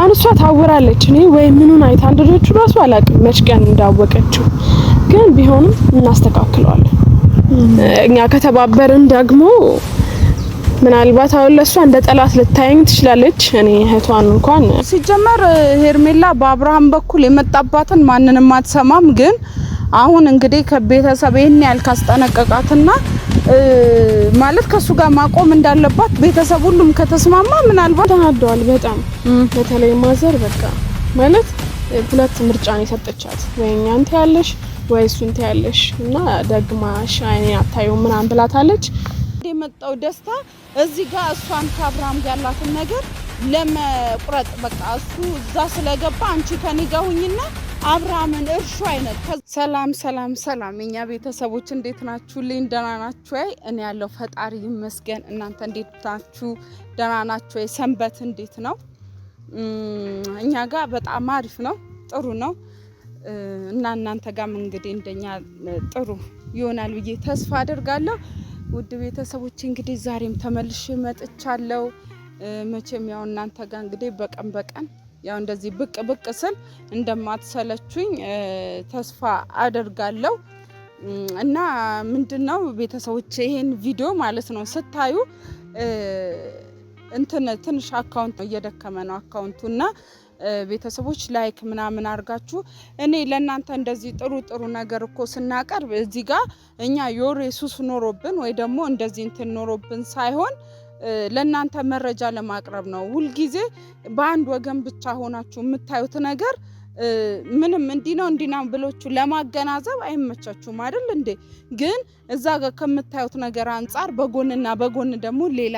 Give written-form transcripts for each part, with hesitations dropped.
አሁን እሷ ታወራለች እኔ ወይ ምኑን አይታ እንደደረችው ራሱ አላውቅም መች ቀን እንዳወቀችው ግን ቢሆንም እናስተካክለዋለን እኛ ከተባበርን ደግሞ ምናልባት አሁን ለሷ እንደ ጠላት ልታየኝ ትችላለች እኔ እህቷን እንኳን ሲጀመር ሄርሜላ በአብርሃም በኩል የመጣባትን ማንንም አትሰማም ግን አሁን እንግዲህ ከቤተሰብ ይሄን ያልካስጠነቀቃትና ማለት ከሱ ጋር ማቆም እንዳለባት ቤተሰብ ሁሉም ከተስማማ ምናልባት ተናደዋል በጣም በተለይ ማዘር በቃ ማለት ሁለት ምርጫ ነው የሰጠቻት ወይ አንተ ያለሽ ወይ እሱን ታያለሽ እና ደግማሽ አይኔ አታዩ ምናምን ብላታለች የመጣው ደስታ እዚህ ጋር እሷን ከአብርሃም ጋር ያላትን ነገር ለመቁረጥ በቃ እሱ እዛ ስለገባ አንቺ ከኔ ጋር ሁኝና አብርሃምን እርሹ አይነት ሰላም ሰላም ሰላም እኛ ቤተሰቦች እንዴት ናችሁ ልኝ ደህና ናችሁ አይ እኔ ያለው ፈጣሪ ይመስገን እናንተ እንዴት ናችሁ ደህና ናችሁ አይ ሰንበት እንዴት ነው እኛ ጋር በጣም አሪፍ ነው ጥሩ ነው እና እናንተ ጋርም እንግዲህ እንደኛ ጥሩ ይሆናል ብዬ ተስፋ አደርጋለሁ ውድ ቤተሰቦች እንግዲህ ዛሬም ተመልሼ መጥቻለሁ መቼም ያው እናንተ ጋር እንግዲህ በቀን ያው እንደዚህ ብቅ ስል እንደማትሰለቹኝ ተስፋ አደርጋለሁ እና ምንድነው ቤተሰቦች ይሄን ቪዲዮ ማለት ነው ስታዩ ትንሽ አካውንት እየደከመ ነው አካውንቱና ቤተሰቦች ላይክ ምናምን አርጋችሁ እኔ ለእናንተ እንደዚህ ጥሩ ነገር እኮ ስናቀርብ እዚህ ጋር እኛ ዮሬ ሱስ ኖሮብን ወይ ደግሞ እንደዚህ ኖሮብን ሳይሆን ለእናንተ መረጃ ለማቅረብ ነው ሁልጊዜ በአንድ ወገን ብቻ ሆናችሁ የምታዩት ነገር ምንም እንዲና ብሎቹ ለማገናዘብ አይመቻችሁም አይደል እንዴ ግን እዛ ጋር ከምታዩት ነገር አንፃር በጎንና በጎን ደግሞ ሌላ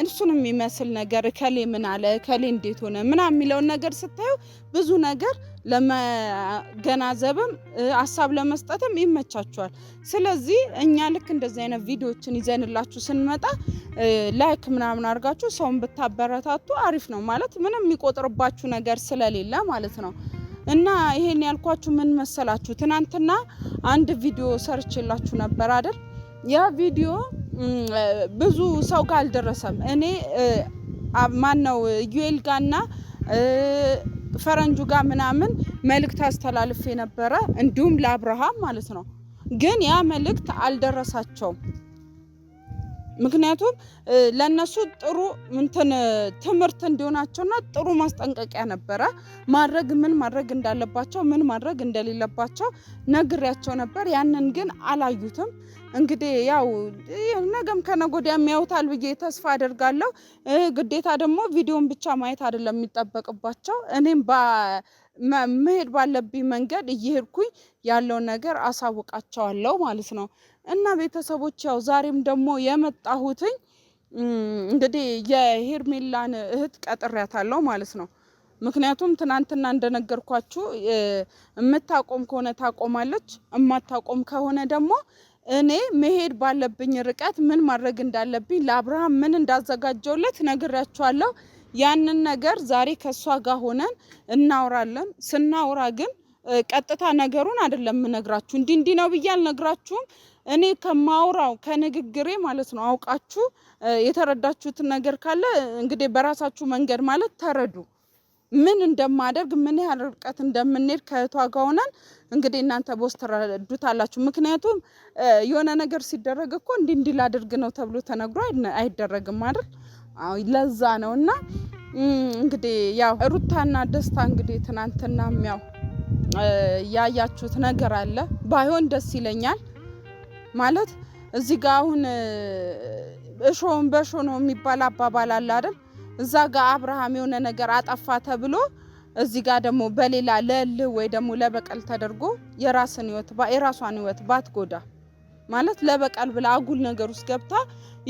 እሱንም የሚመስል ነገር ከሌ ምን አለ ከሌ እንዴት ሆነ ምናምን የሚለው ነገር ስታዩ ብዙ ነገር ለመገናዘብም ሐሳብ ለመስጠትም ይመቻችኋል ስለዚህ እኛ ልክ እንደዚህ አይነት ቪዲዮዎችን ይዘንላችሁ ስንመጣ ላይክ ምናምን አርጋችሁ ሰውን ብታበረታቱ አሪፍ ነው ማለት ምንም የሚቆጥርባችሁ ነገር ስለሌለ ማለት ነው እና ይሄን ያልኳችሁ ምን መሰላችሁ ትናንትና አንድ ቪዲዮ ሰርችላችሁ ነበር አይደል ያ ቪዲዮ ብዙ ሰው ጋር አልደረሰም እኔ ማን ነው ዩኤል ጋርና ፈረንጁ ጋር ምናምን መልእክት አስተላልፌ ነበረ እንዲሁም ለአብርሃም ማለት ነው ግን ያ መልእክት አልደረሳቸውም ምክንያቱም ለነሱ ጥሩ ትምርት እንዲሆናቸውና ጥሩ ማስጠንቀቂያ ነበረ ምን ማድረግ እንዳለባቸው ምን ማድረግ እንደሌለባቸው ነግሬያቸው ነበር ያንን ግን አላዩትም እንግዲህ ያው ነገም ከነጎዲያ የሚያውታል ብዬ ተስፋ አደርጋለሁ ግዴታ ደግሞ ቪዲዮን ብቻ ማየት አይደለም የሚጠበቅባቸው እኔም መሄድ ባለብኝ መንገድ እየሄድኩኝ ያለው ነገር አሳውቃቸዋለሁ ማለት ነው እና ቤተሰቦች ያው ዛሬም ደግሞ የመጣሁትኝ እንግዲህ የሄርሜላን እህት ቀጥሬያታለሁ ማለት ነው ምክንያቱም ትናንትና እንደነገርኳችሁ የምታቆም ከሆነ ታቆማለች እማታቆም ከሆነ ደግሞ እኔ መሄድ ባለብኝ ርቀት ምን ማድረግ እንዳለብኝ ለአብርሃም ምን እንዳዘጋጀውለት ነግሬያቸዋለሁ ያንን ነገር ዛሬ ከሷ ጋር ሆነን እናወራለን ስናወራ ግን ቀጥታ ነገሩን አይደለም ነግራችሁ እንዲ ነው ብያል ነግራችሁም እኔ ከማውራው ከንግግሬ ማለት ነው አውቃችሁ የተረዳችሁት ነገር ካለ እንግዲህ በራሳችሁ መንገድ ማለት ተረዱ ምን እንደማደርግ ምን ያህል ርቀት እንደምንሄድ ከእቷ ጋር ሆነን እንግዲህ እናንተ ተረዱታላችሁ ምክንያቱም የሆነ ነገር ሲደረግ እኮ እንዲ ላድርግ ነው ተብሎ ተነግሮ አይደረግም አይደል አው ለዛ ነውና እንግዲህ ያው ሩታና ደስታ እንግዲህ ትናንትና ያው ያያችሁት ነገር አለ ባይሆን ደስ ይለኛል ማለት እዚህ ጋር አሁን እሾን በሾ ነው የሚባል አባባል አለ አይደል እዛ ጋር አብርሃም የሆነ ነገር አጠፋ ተብሎ እዚህ ጋር ደግሞ በሌላ ለል ወይ ደግሞ ለበቀል ተደርጎ የራስን ህይወት ባትጎዳ ማለት ለበቀል ብላ አጉል ነገር ውስጥ ገብታ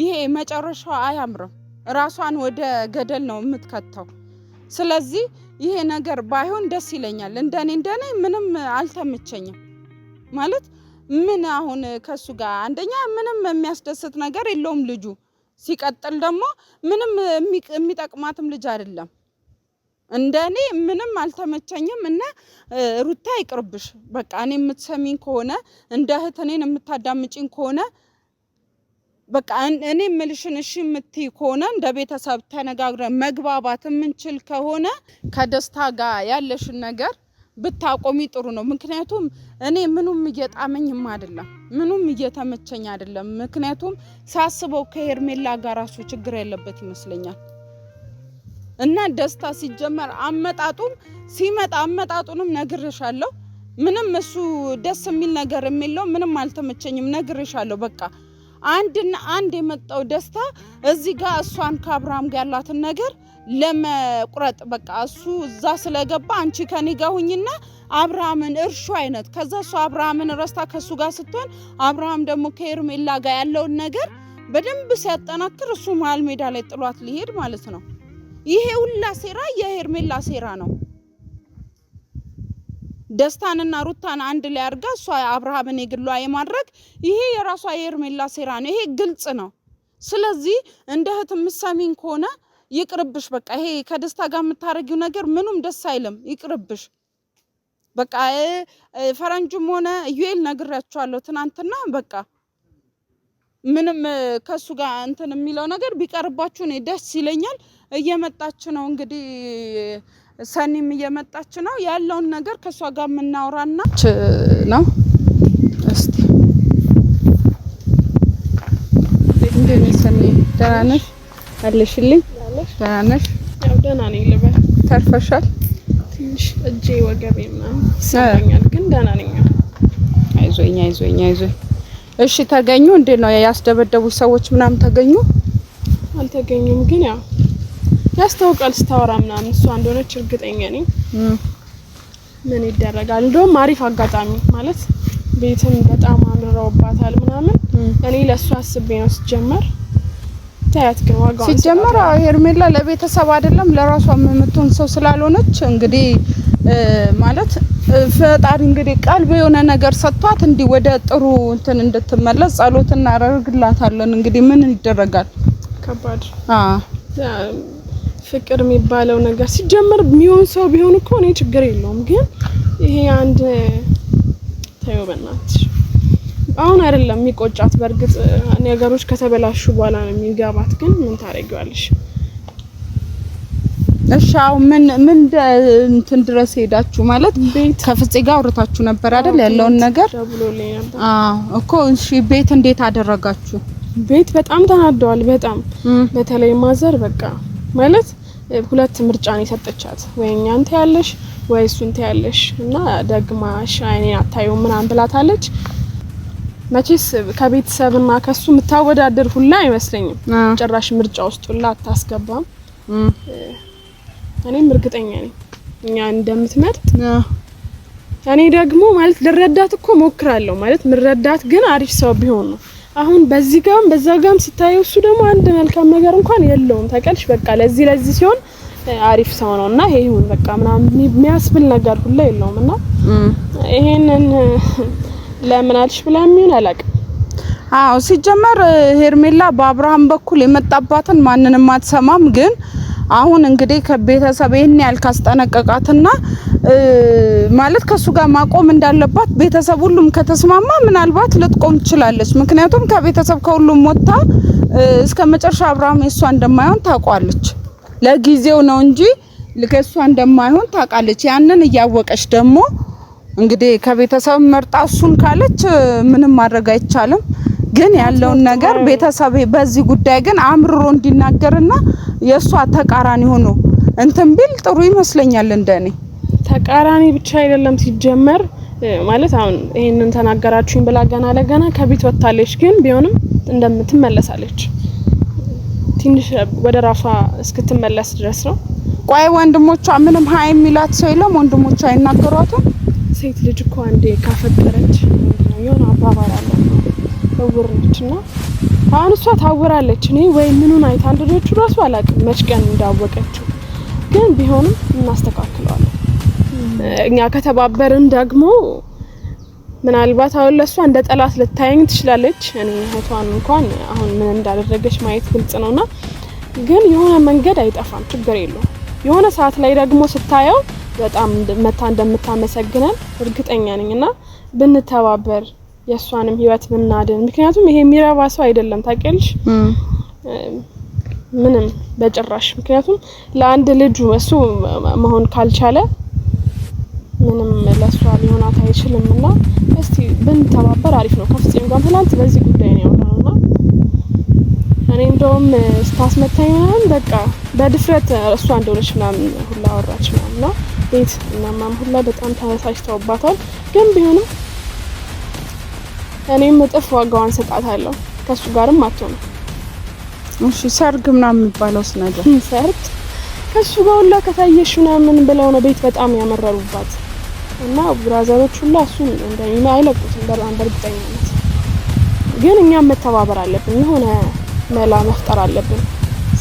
ይሄ መጨረሻው አያምርም ራሷን ወደ ገደል ነው የምትከተው ስለዚህ ይሄ ነገር ባይሆን ደስ ይለኛል እንደኔ ምንም አልተመቸኝም ማለት ምን አሁን ከሱ ጋር አንደኛ ምንም የሚያስደስት ነገር የለውም ልጁ ሲቀጥል ደግሞ ምንም የሚጠቅማትም ልጅ አይደለም እንደኔ ምንም አልተመቸኝም እና ሩታ ይቅርብሽ በቃ እኔ የምትሰሚኝ ከሆነ እንደ እህት እኔን የምታዳምጪኝ ከሆነ በቃ እኔ ምልሽን እሺ የምትይ ከሆነ እንደ ቤተሰብ ተነጋግረን መግባባት የምንችል ከሆነ ከደስታ ጋር ያለሽን ነገር ብታቆሚ ጥሩ ነው። ምክንያቱም እኔ ምኑም እየጣመኝም አይደለም ምኑም እየተመቸኝ አይደለም። ምክንያቱም ሳስበው ከሄርሜላ ጋር ራሱ ችግር ያለበት ይመስለኛል። እና ደስታ ሲጀመር አመጣጡም ሲመጣ አመጣጡንም ነግሬሻለሁ። ምንም እሱ ደስ የሚል ነገር የሚለው ምንም አልተመቸኝም ነግሬሻለሁ። በቃ አንድ የመጣው ደስታ እዚህ ጋር እሷን ከአብርሃም ጋር ያላትን ነገር ለመቁረጥ በቃ እሱ እዛ ስለገባ አንቺ ከኔ ጋር ሁኝና አብርሃምን እርሹ አይነት ከዛ እሱ አብርሃምን ረስታ ከሱ ጋር ስትሆን አብርሃም ደግሞ ከሄርሜላ ጋር ያለውን ነገር በደንብ ሲያጠናክር እሱ መሀል ሜዳ ላይ ጥሏት ሊሄድ ማለት ነው። ይሄ ሁላ ሴራ የሄርሜላ ሴራ ነው። ደስታንና ሩታን አንድ ላይ አርጋ እሷ አብርሃምን የግሏ የማድረግ ይሄ የራሷ የሄርሜላ ሴራ ነው። ይሄ ግልጽ ነው። ስለዚህ እንደ እህት ምሰሚን ከሆነ ይቅርብሽ። በቃ ይሄ ከደስታ ጋር የምታረጊው ነገር ምኑም ደስ አይልም። ይቅርብሽ። በቃ ፈረንጁም ሆነ ዩኤል ነግሬያቸዋለሁ ትናንትና። በቃ ምንም ከሱ ጋር እንትን የሚለው ነገር ቢቀርባችሁ ነው ደስ ይለኛል። እየመጣች ነው እንግዲህ ሰኒም እየመጣች ነው ያለውን ነገር ከሷ ጋር የምናወራና ነው። እስቲ እንዴት ነሽ ሰኒ? ደህና ነሽ? አለሽልኝ? ደህና ነሽ? ያው ደህና ነኝ ልበል። ተርፈሻል? ትንሽ እጄ ወገቤ ምናምን ይሰማኛል ግን ደህና ነኝ። አይዞኝ። እሺ ተገኙ? እንዴት ነው ያስደበደቡ ሰዎች ምናምን ተገኙ? አልተገኙም ግን ያው ያስተውቃል ስታወራ ምናምን እሷ እንደሆነች እርግጠኛ ነኝ። ምን ይደረጋል። እንደውም አሪፍ አጋጣሚ ማለት ቤትም በጣም አምረውባታል ምናምን። እኔ ለሷ አስቤ ነው ሲጀመር ታያት ግን ዋጋው ሲጀመር ሄርሜላ ለቤተሰብ አይደለም ለራሷ የምትሆን ሰው ስላልሆነች እንግዲህ ማለት ፈጣሪ እንግዲህ ቀልብ የሆነ ነገር ሰጥቷት እንዲ ወደ ጥሩ እንትን እንድትመለስ ጸሎት እናደርግላታለን። እንግዲህ ምን ይደረጋል። ከባድ ፍቅር የሚባለው ነገር ሲጀመር የሚሆን ሰው ቢሆን እኮ እኔ ችግር የለውም። ግን ይሄ አንድ ታዩ በእናትሽ አሁን አይደለም የሚቆጫት። በርግጥ ነገሮች ከተበላሹ በኋላ ነው የሚገባት። ግን ምን ታረጊዋለሽ? እሺ አሁን ምን እንትን ድረስ ሄዳችሁ ማለት ከፍፄ ጋር አውርታችሁ ነበር አይደል? ያለውን ነገር ደውሎልኝ ነበር። እኮ እሺ ቤት እንዴት አደረጋችሁ? ቤት በጣም ተናደዋል። በጣም በተለይ ማዘር በቃ ማለት ሁለት ምርጫ ነው የሰጠቻት። ወይ አንተ ያለሽ ወይ እሱን ታያለሽ እና ደግማሽ አይኔን አታዩ ምናምን ብላታለች። መቼስ ከቤተሰብና ከሱ የምታወዳደር ሁላ አይመስለኝም። ጭራሽ ምርጫ ውስጥ ሁላ አታስገባም። እኔም እርግጠኛ ነኝ እኛ እንደምትመርጥ። እኔ ደግሞ ማለት ልረዳት እኮ ሞክራለሁ ማለት ምረዳት ግን አሪፍ ሰው ቢሆን ነው። አሁን በዚህ ጋም በዛ ጋም ስታየው እሱ ደግሞ አንድ መልካም ነገር እንኳን የለውም። ታውቂያለሽ በቃ ለዚህ ሲሆን አሪፍ ሰው ነውና ይሄ ይሁን በቃ ምናምን የሚያስብል ነገር ሁላ የለውምና ይሄንን ለምን አልሽ ብላ ምን አላውቅም። ሲጀመር ሄርሜላ በአብርሃም በኩል የመጣባትን ማንንም አትሰማም። ግን አሁን እንግዲህ ከቤተሰብ ይሄን ያልካስጠነቀቃትና ማለት ከሱ ጋር ማቆም እንዳለባት ቤተሰብ ሁሉም ከተስማማ ምናልባት ልትቆም ትችላለች። ምክንያቱም ከቤተሰብ ከሁሉም ወጣ እስከመጨረሻ አብርሃም የሷ እንደማይሆን ታውቃለች። ለጊዜው ነው እንጂ ለከሷ እንደማይሆን ታውቃለች። ያንን እያወቀች ደግሞ እንግዲህ ከቤተሰብ መርጣ እሱን ካለች ምንም ማድረግ አይቻልም። ግን ያለውን ነገር ቤተሰብ በዚህ ጉዳይ ግን አምርሮ እንዲናገርና የሷ ተቃራኒ ሆኖ እንትን ቢል ጥሩ ይመስለኛል። እንደኔ ተቃራኒ ብቻ አይደለም ሲጀመር ማለት አሁን ይሄንን ተናገራችሁኝ ብላ ገና ለገና ከቤት ወጣለች። ግን ቢሆንም እንደምትመለሳለች ትንሽ ወደ ራሷ እስክትመለስ ድረስ ነው። ቆይ ወንድሞቿ ምንም ሃይ የሚላት ሰው የለም? ወንድሞቿ አይናገሯትም? ሴት ልጅ እኮ አንዴ ካፈቀረች የሆነ አባባል አለ እውር ነችና አሁን እሷ ታወራለች። እኔ ወይ ምኑን አይታ እንደደረች ራሱ አላውቅም መች ቀን እንዳወቀችው። ግን ቢሆንም እናስተካክለዋለን። እኛ ከተባበርን ደግሞ ምናልባት አሁን ለሷ እንደ ጠላት ልታየኝ ትችላለች። እኔ እህቷን እንኳን አሁን ምን እንዳደረገች ማየት ግልጽ ነውና ግን የሆነ መንገድ አይጠፋም። ችግር የለውም። የሆነ ሰዓት ላይ ደግሞ ስታየው በጣም መታ እንደምታመሰግነን እርግጠኛ ነኝና ብንተባበር የሷንም ህይወት ምናድን። ምክንያቱም ይሄ የሚረባ ሰው አይደለም ታውቂያለሽ። ምንም በጭራሽ። ምክንያቱም ለአንድ ልጁ እሱ መሆን ካልቻለ ምንም ለሷ ሊሆናት አይችልምና እስቲ ብንተባበር አሪፍ ነው። ከፍጽም ጋር ትላንት በዚህ ጉዳይ ነው ያወራነውና እኔ እንደውም ስታስመታኝ ምናምን በቃ በድፍረት እሷ እንደሆነች ምናምን ሁላ አወራች ምናምንና ቤት እናማም ሁላ በጣም ተነሳሽተውባታል። ግን ቢሆንም እኔም እጥፍ ዋጋዋን ሰጣታለሁ። ከሱ ጋርም አትሆንም። እሺ ሰርግ ምናምን የሚባለውስ ነገር ሰርግ ከሱ ጋር ሁላ ከታየሽ ምናምን ብለው ነው ቤት በጣም ያመረሩባት እና ብራዘሮች ሁላ እሱን እንደሚማ አይለቁትም በእርግጠኝነት። ግን እኛም መተባበር አለብን፣ የሆነ መላ መፍጠር አለብን።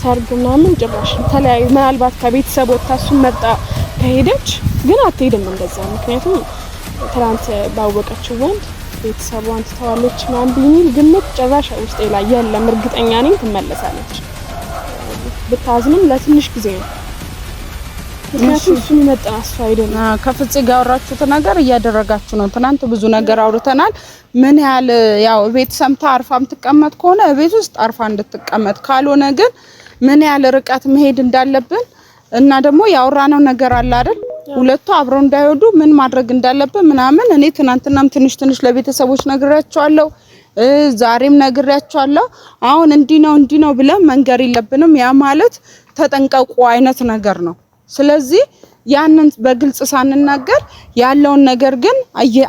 ሰርግ ምናምን ጭራሽ ተለያዩ። ምናልባት ከቤተሰብ ወጥታ እሱን መጣ ከሄደች ግን አትሄድም እንደዛ። ምክንያቱም ትናንት ባወቀችው ወንድ ቤተሰቧን ትተዋለች ምናምን ቢል ግምት ጭራሽ ውስጤ ላይ የለም። እርግጠኛ ነኝ ትመለሳለች። ብታዝንም ለትንሽ ጊዜ ነው። ምክንያቱም እሱን ይመጣ እሱ አይደለም። ከፍጽ ጋር አወራችሁት ነገር እያደረጋችሁ ነው። ትናንት ብዙ ነገር አውርተናል። ምን ያህል ያው ቤት ሰምታ አርፋም ትቀመጥ ከሆነ ቤት ውስጥ አርፋ እንድትቀመጥ ካልሆነ ግን ምን ያህል ርቀት መሄድ እንዳለብን እና ደግሞ ያወራነው ነገር አለ አይደል? ሁለቱ አብረው እንዳይወዱ ምን ማድረግ እንዳለብን ምናምን እኔ ትናንትናም ትንሽ ለቤተሰቦች ነግሬያቸዋለሁ። ዛሬም ነግሬያቸዋለሁ። አሁን እንዲህ ነው ብለን መንገር የለብንም። ያ ማለት ተጠንቀቁ አይነት ነገር ነው። ስለዚህ ያንን በግልጽ ሳንናገር ያለውን ነገር ግን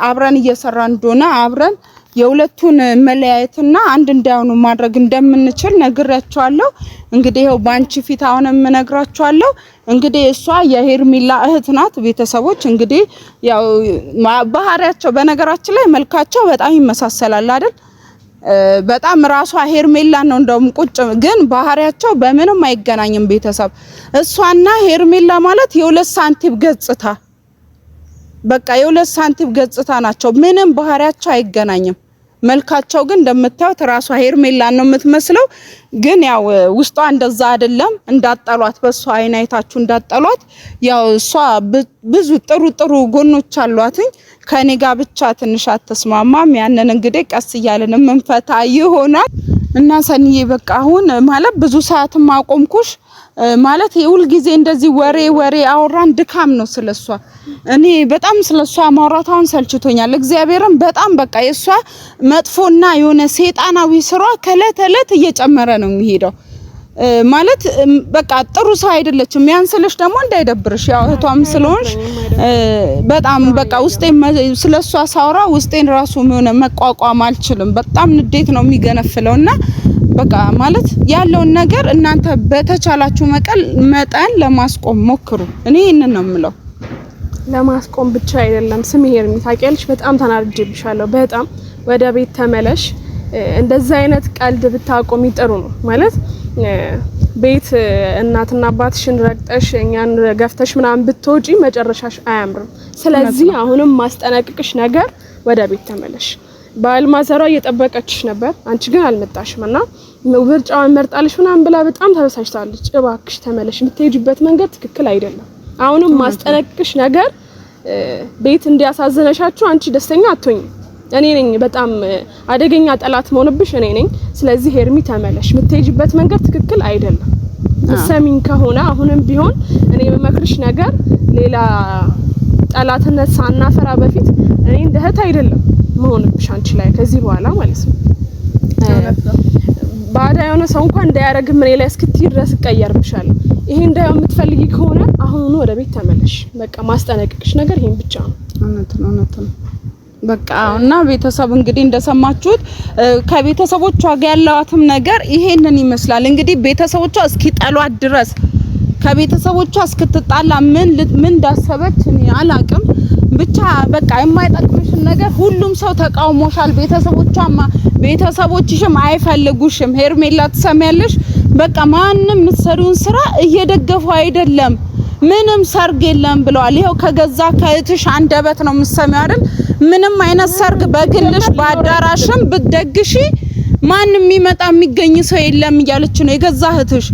አብረን እየሰራን እንደሆነ አብረን የሁለቱን መለያየትና አንድ እንዳይሆኑ ማድረግ እንደምንችል ነግሬያቸዋለሁ። እንግዲህ ይኸው ባንቺ ፊት አሁንም ነግራቸዋለሁ። እንግዲህ እሷ የሄርሜላ እህት ናት። ቤተሰቦች እንግዲህ ያው ባህሪያቸው በነገራችን ላይ መልካቸው በጣም ይመሳሰላል አይደል? በጣም ራሷ ሄርሜላ ነው እንደውም ቁጭ ግን ባህሪያቸው በምንም አይገናኝም። ቤተሰብ እሷና ሄርሜላ ማለት የሁለት ሳንቲም ገጽታ በቃ የሁለት ሳንቲም ገጽታ ናቸው። ምንም ባህሪያቸው አይገናኝም። መልካቸው ግን እንደምታዩት ራሷ ሄርሜላ ነው የምትመስለው። ግን ያው ውስጧ እንደዛ አይደለም። እንዳጣሏት በሷ አይን አይታችሁ እንዳጣሏት። ያው እሷ ብዙ ጥሩ ጎኖች አሏትኝ። ከኔ ጋር ብቻ ትንሽ አትስማማም። ያንን እንግዲህ ቀስ እያለን መንፈታ ይሆናል። እና ሰንዬ በቃ አሁን ማለት ብዙ ሰዓትም አቆምኩሽ ማለት የሁል ጊዜ እንደዚህ ወሬ አወራን ድካም ነው ስለሷ። እኔ በጣም ስለሷ ማውራታውን ሰልችቶኛል። እግዚአብሔርን በጣም በቃ የሷ መጥፎና የሆነ ሰይጣናዊ ስራ ከለተለት እየጨመረ ነው የሚሄደው። ማለት በቃ ጥሩ ሰው አይደለችም። ያንስልሽ ደግሞ እንዳይደብርሽ ያው እህቷም ስለሆንሽ በጣም በቃ ውስጤን ስለሷ ሳውራ ውስጤን ራሱ ሆነ መቋቋም አልችልም። በጣም ንዴት ነው የሚገነፍለውና በቃ ማለት ያለውን ነገር እናንተ በተቻላችሁ መጠን ለማስቆም ሞክሩ። እኔ ይሄንን ነው የምለው። ለማስቆም ብቻ አይደለም። ስሚ ሄርሚ ታውቂያለሽ፣ በጣም ተናድጄብሻለሁ። በጣም ወደ ቤት ተመለሽ። እንደዛ አይነት ቀልድ ብታቆሚ ጥሩ ነው። ማለት ቤት እናትና አባትሽን ረግጠሽ እኛን ገፍተሽ ምናምን ብትወጪ መጨረሻሽ አያምርም። ስለዚህ አሁንም ማስጠነቅቅሽ ነገር ወደ ቤት ተመለሽ። ባልማዘሯ እየጠበቀችሽ ነበር፣ አንቺ ግን አልመጣሽም እና ምርጫዋን መርጣለሽ ምናምን ብላ በጣም ተበሳጭታለች። እባክሽ ተመለሽ፣ የምትሄጂበት መንገድ ትክክል አይደለም። አሁንም ማስጠነቅቅሽ ነገር ቤት እንዲያሳዝነሻችሁ አንቺ ደስተኛ አትሆኚ። እኔ ነኝ በጣም አደገኛ ጠላት መሆንብሽ እኔ ነኝ። ስለዚህ ሄርሚ ተመለሽ፣ የምትሄጂበት መንገድ ትክክል አይደለም። ሰሚን ከሆነ አሁንም ቢሆን እኔ የምመክርሽ ነገር ሌላ ጠላትነት ሳናፈራ በፊት እኔ እንደ እህት አይደለም መሆንብሽ አንቺ ላይ ከዚህ በኋላ ማለት ነው። ባዳ የሆነ ሰው እንኳን እንዳያረግ ምን ላይ እስክትይ ድረስ ቀየርብሻለሁ። ይሄ እንዳይሆን የምትፈልጊ ከሆነ አሁን ወደ ቤት ተመለሽ። በቃ ማስጠነቅቅሽ ነገር ይሄን ብቻ ነው። እውነት ነው። በቃ እና ቤተሰብ እንግዲህ እንደሰማችሁት ከቤተሰቦቿ ጋር ያለዋትም ነገር ይሄንን ይመስላል። እንግዲህ ቤተሰቦቿ እስኪጠሏት ድረስ ከቤተሰቦቿ እስክትጣላ ምን እንዳሰበች እኔ አላቅም። ብቻ በቃ የማይጠቅምሽን ነገር ሁሉም ሰው ተቃውሞሻል። ቤተሰቦችሽም አይፈልጉሽም። ሄርሜላ ትሰሚያለሽ? በቃ ማንንም ምትሰሪውን ስራ እየደገፉ አይደለም። ምንም ሰርግ የለም ብለዋል። ይሄው ከገዛ ከእህትሽ አንደበት ነው የምትሰሚው አይደል? ምንም አይነት ሰርግ በግልሽ በአዳራሽም ብትደግሺ ማንንም የሚመጣ የሚገኝ ሰው የለም እያለች ነው የገዛ እህትሽ።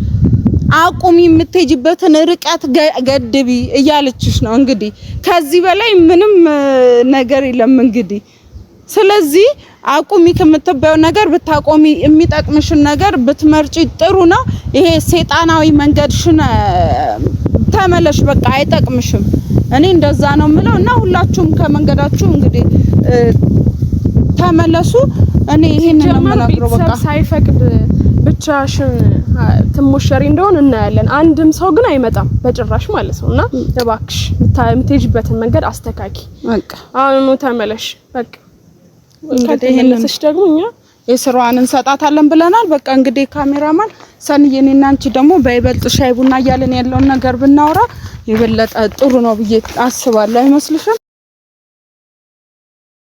አቁሚ፣ የምትሄጂበትን ርቀት ገድቢ እያለችሽ ነው። እንግዲህ ከዚህ በላይ ምንም ነገር የለም እንግዲህ። ስለዚህ አቁሚ ከምትባየው ነገር ብታቆሚ የሚጠቅምሽን ነገር ብትመርጪ ጥሩ ነው። ይሄ ሰይጣናዊ መንገድሽን ተመለሽ፣ በቃ አይጠቅምሽም። እኔ እንደዛ ነው የምለው እና ሁላችሁም ከመንገዳችሁ እንግዲህ ተመለሱ። እኔ ይሄንን ነው የምናገረው። በቃ ሳይፈቅድ ብቻሽን ትሞሸሪ እንደሆነ እናያለን። አንድም ሰው ግን አይመጣም በጭራሽ ማለት ነውና እባክሽ የምትሄጂበትን መንገድ አስተካኪ። በቃ አሁን ተመለሽ። በቃ እንግዲህ ይሄንንስ ደግሞ እኛ የስራዋን እንሰጣታለን ብለናል። በቃ እንግዲህ ካሜራማን ሰንዬ እኔና አንቺ ደግሞ በይበልጥ ሻይ ቡና እያለን ያለውን ነገር ብናወራ የበለጠ ጥሩ ነው ብዬ አስባለሁ። አይመስልሽም?